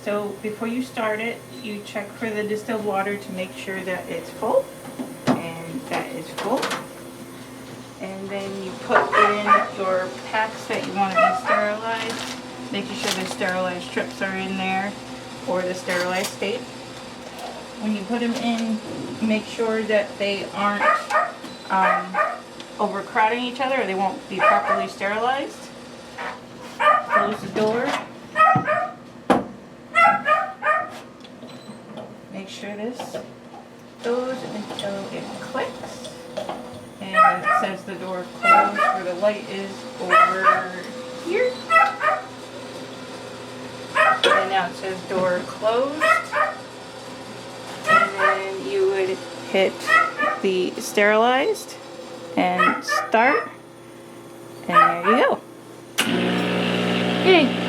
So before you start it, you check for the distilled water to make sure that it's full, and that is full. And then you put in your packs that you want to be sterilized, making sure the sterilized strips are in there, or the sterilized tape. When you put them in, make sure that they aren't overcrowding each other, or they won't be properly sterilized. Close the door. Make sure this goes until it clicks. And it says the door closed, where the light is over here. And now it says door closed. And then you would hit the sterilized and start. And there you go. Yay!